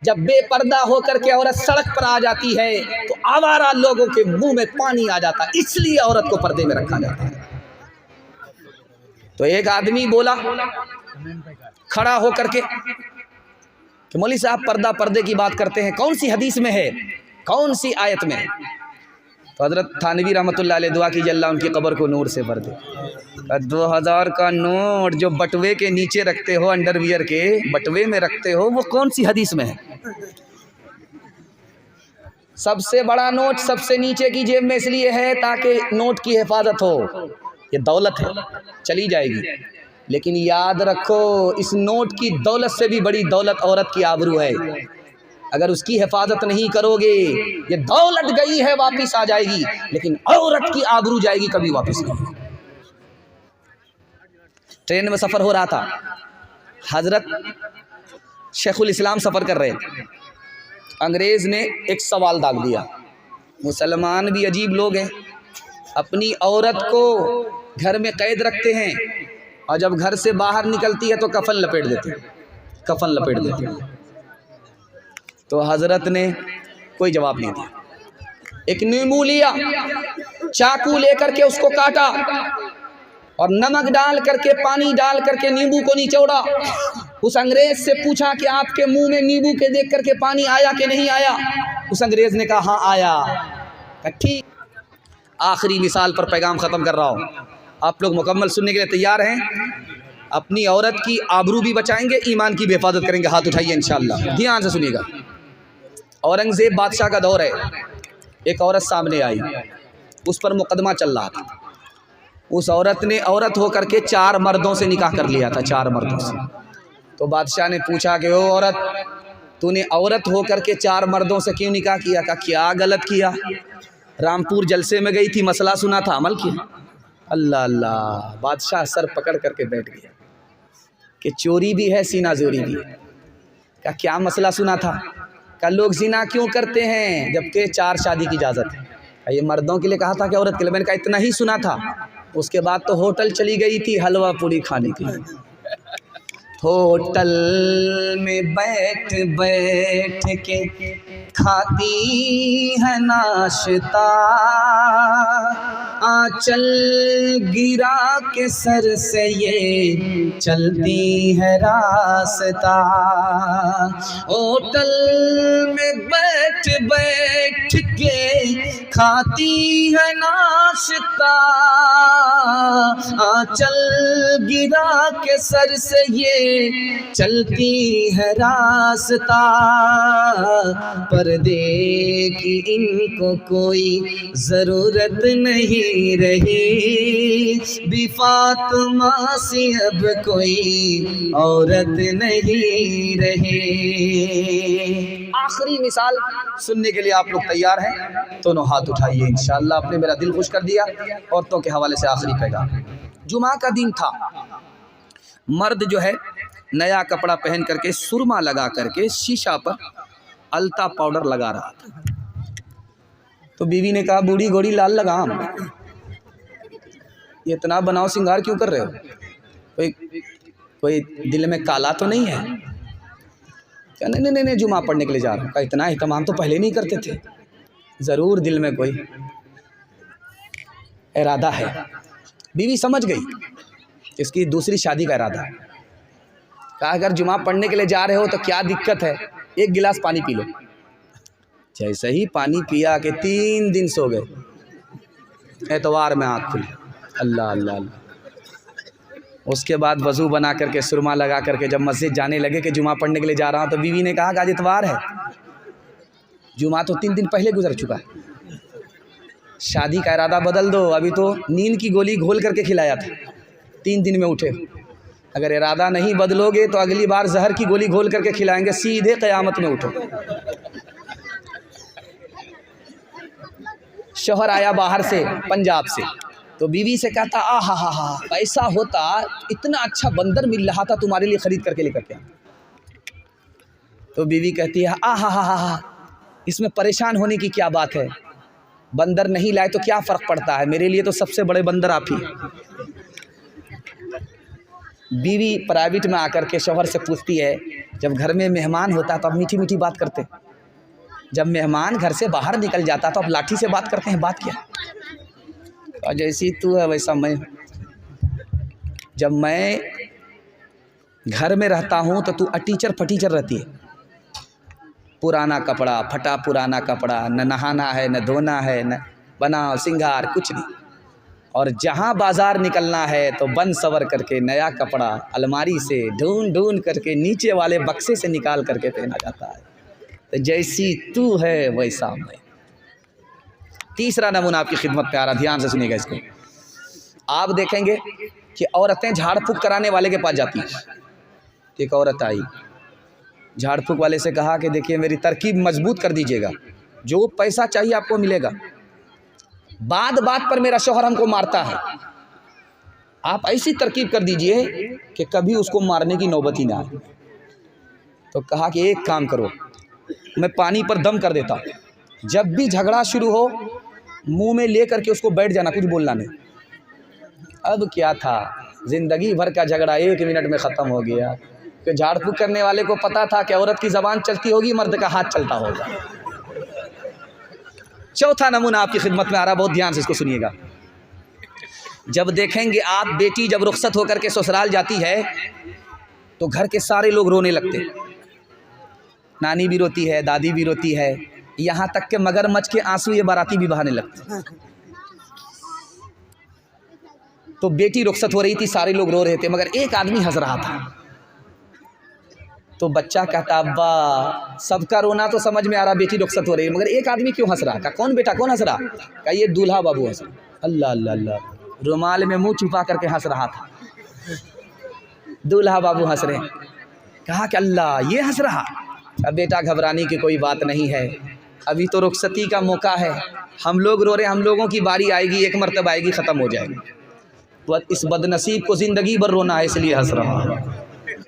जब बेपर्दा होकर के औरत सड़क पर आ जाती है तो आवारा लोगों के मुंह में पानी आ जाता है, इसलिए औरत को पर्दे में रखा जाता है। तो एक आदमी बोला खड़ा होकर के कि मौलवी साहब पर्दा पर्दे की बात करते हैं, कौन सी हदीस में है, कौन सी आयत में? तो हजरत थानवी रहमतुल्लाह अलैह दुआ कीजिए अल्लाह उनकी कब्र को नूर से भर दे। 2000 का नोट जो बटवे के नीचे रखते हो, अंडरवियर के बटवे में रखते हो, वो कौन सी हदीस में है? सबसे बड़ा नोट सबसे नीचे की जेब में इसलिए है ताकि नोट की हिफाजत हो, ये दौलत है, चली जाएगी। लेकिन याद रखो इस नोट की दौलत से भी बड़ी दौलत औरत की आबरू है। अगर उसकी हिफाजत नहीं करोगे, ये दौलत गई है वापस आ जाएगी, लेकिन औरत की आबरू जाएगी, कभी वापस नहीं। ट्रेन में सफ़र हो रहा था, हजरत शेखुल इस्लाम सफ़र कर रहे थे, अंग्रेज़ ने एक सवाल दाग दिया। मुसलमान भी अजीब लोग हैं, अपनी औरत को घर में कैद रखते हैं और जब घर से बाहर निकलती है तो कफन लपेट देते हैं, कफन लपेट देते हैं। तो हजरत ने कोई जवाब नहीं दिया। एक नींबू लिया, चाकू लेकर के उसको काटा और नमक डाल करके, पानी डाल करके नींबू को निचोड़ा। उस अंग्रेज से पूछा कि आपके मुंह में नींबू के देख करके पानी आया कि नहीं आया? उस अंग्रेज ने कहा हाँ आया। ठीक, आखिरी मिसाल पर पैगाम ख़त्म कर रहा हूँ, आप लोग मुकम्मल सुनने के लिए तैयार हैं? अपनी औरत की आबरू भी बचाएंगे, ईमान की भी हिफाजत करेंगे। हाथ उठाइए इंशाअल्लाह, ध्यान से सुनिएगा। औरंगज़ेब बादशाह का दौर है, एक औरत सामने आई, उस पर मुकदमा चल रहा था। उस औरत ने औरत होकर के 4 मर्दों से निकाह कर लिया था, 4 मर्दों से। तो बादशाह ने पूछा कि ओ औरत, तूने औरत होकर के 4 मर्दों से क्यों निकाह किया? का क्या गलत किया? रामपुर जलसे में गई थी, मसला सुना था, अमल किया? अल्लाह अल्लाह। बादशाह सर पकड़ करके बैठ गया कि चोरी भी है, सीना जोरी भी है। का क्या मसला सुना था? का लोग जिना क्यों करते हैं जबकि 4 शादी की इजाज़त है? ये मर्दों के लिए कहा था कि औरत के लिए? मैंने कहा इतना ही सुना था। उसके बाद तो होटल चली गई थी हलवा पूरी खाने के लिए। होटल में बैठ बैठ के खाती है नाश्ता, आंचल गिरा के सर से ये चलती है रास्ता। होटल में बैठ बैठ के खाती है नाश्ता, आंचल गिरा के सर से ये चलती है रास्ता। पर्दे की इनको कोई ज़रूरत नहीं रही, भी फातिमा सी अब कोई औरत नहीं रही। आखिरी मिसाल सुनने के लिए आप लोग तैयार हैं? दोनों हाथ उठाइए इंशाअल्लाह। आपने मेरा दिल खुश कर दिया। औरतों के हवाले से आखिरी पैगाम। जुमा का दिन था, मर्द जो है नया कपड़ा पहन करके, सुरमा लगा करके शीशा पर अलता पाउडर लगा रहा था। तो बीवी ने कहा बूढ़ी घोड़ी लाल लगाम, ये इतना बनाओ सिंगार क्यों कर रहे हो? कोई दिल में काला तो नहीं है? क्या नहीं नहीं नहीं, जुमा पढ़ने के लिए जा रहा हूँ। इतना एहतमाम तो पहले नहीं करते थे, ज़रूर दिल में कोई इरादा है। बीवी समझ गई इसकी दूसरी शादी का इरादा है। कहा अगर जुमा पढ़ने के लिए जा रहे हो तो क्या दिक्कत है, 1 गिलास पानी पी लो। जैसे ही पानी पिया कि 3 दिन सो गए, एतवार में आँख खुली। अल्लाह अल्लाह अल्लाह। उसके बाद वज़ू बना करके, सुरमा लगा करके जब मस्जिद जाने लगे कि जुमा पढ़ने के लिए जा रहा हूँ, तो बीवी ने कहा कि आज इतवार है, जुमा तो 3 दिन पहले गुजर चुका है, शादी का इरादा बदल दो। अभी तो नींद की गोली घोल करके खिलाया था, 3 दिन में उठे। अगर इरादा नहीं बदलोगे तो अगली बार जहर की गोली घोल करके खिलाएंगे, सीधे क़यामत में उठो। शौहर आया बाहर से, पंजाब से, तो बीवी से कहता आ हा हा हा, ऐसा होता, इतना अच्छा बंदर मिल रहा था, तुम्हारे लिए ख़रीद करके लेकर के। तो बीवी कहती है आ हा हा हा, इसमें परेशान होने की क्या बात है, बंदर नहीं लाए तो क्या फ़र्क पड़ता है, मेरे लिए तो सबसे बड़े बंदर आप ही। बीवी प्राइवेट में आकर के शौहर से पूछती है जब घर में मेहमान होता तो अब मीठी मीठी बात करते, जब मेहमान घर से बाहर निकल जाता तो अब लाठी से बात करते हैं। बात क्या? और जैसी तू है वैसा मैं। जब मैं घर में रहता हूँ तो तू अटीचर फटीचर रहती है। पुराना कपड़ा, फटा पुराना कपड़ा, न नहाना है न धोना है, न बनाओ सिंगार, कुछ नहीं। और जहाँ बाज़ार निकलना है तो बन सवर करके नया कपड़ा अलमारी से ढूंढ ढूंढ करके नीचे वाले बक्से से निकाल करके पहना जाता है। तो जैसी तू है वैसा मैं। तीसरा नमूना आपकी खिदमत पे आ रहा, ध्यान से सुनिएगा इसको। आप देखेंगे कि औरतें झाड़ फूँक कराने वाले के पास जाती हैं। एक औरत आई, झाड़ फूँक वाले से कहा कि देखिए मेरी तरकीब मजबूत कर दीजिएगा, जो पैसा चाहिए आपको मिलेगा, बात बात पर मेरा शौहर हमको मारता है, आप ऐसी तरकीब कर दीजिए कि कभी उसको मारने की नौबत ही ना आए। तो कहा कि एक काम करो, मैं पानी पर दम कर देता, जब भी झगड़ा शुरू हो मुंह में ले करके उसको बैठ जाना, कुछ बोलना नहीं। अब क्या था, ज़िंदगी भर का झगड़ा 1 मिनट में ख़त्म हो गया। कि झाड़ फूँक करने वाले को पता था कि औरत की ज़बान चलती होगी, मर्द का हाथ चलता होगा। चौथा नमूना आपकी खिदमत में आ रहा, बहुत ध्यान से इसको सुनिएगा। जब देखेंगे आप बेटी जब रुखसत होकर के ससुराल जाती है तो घर के सारे लोग रोने लगते, नानी भी रोती है, दादी भी रोती है, यहाँ तक के मगरमच्छ के आंसू ये बाराती भी बहाने लगते। तो बेटी रुखसत हो रही थी, सारे लोग रो रहे थे, मगर एक आदमी हंस रहा था। तो बच्चा कहता अब्बा सबका रोना तो समझ में आ रहा, बेटी रुखसत हो रही है, मगर एक आदमी क्यों हंस रहा? का कौन बेटा, कौन हंस रहा? का ये दूल्हा बाबू हंस रहा। अल्लाह अल्लाह अल्लाह, रुमाल में मुंह छुपा करके हंस रहा था, दूल्हा बाबू हंस रहे। कहा कि अल्लाह ये हंस रहा। अब बेटा घबराने की कोई बात नहीं है, अभी तो रुखसती का मौका है, हम लोग रो रहे, हम लोगों की बारी आएगी, एक मरतबा आएगी, ख़त्म हो जाएगी। तो इस बदनसीब को ज़िंदगी भर रोना है, इसलिए हंस रहा है।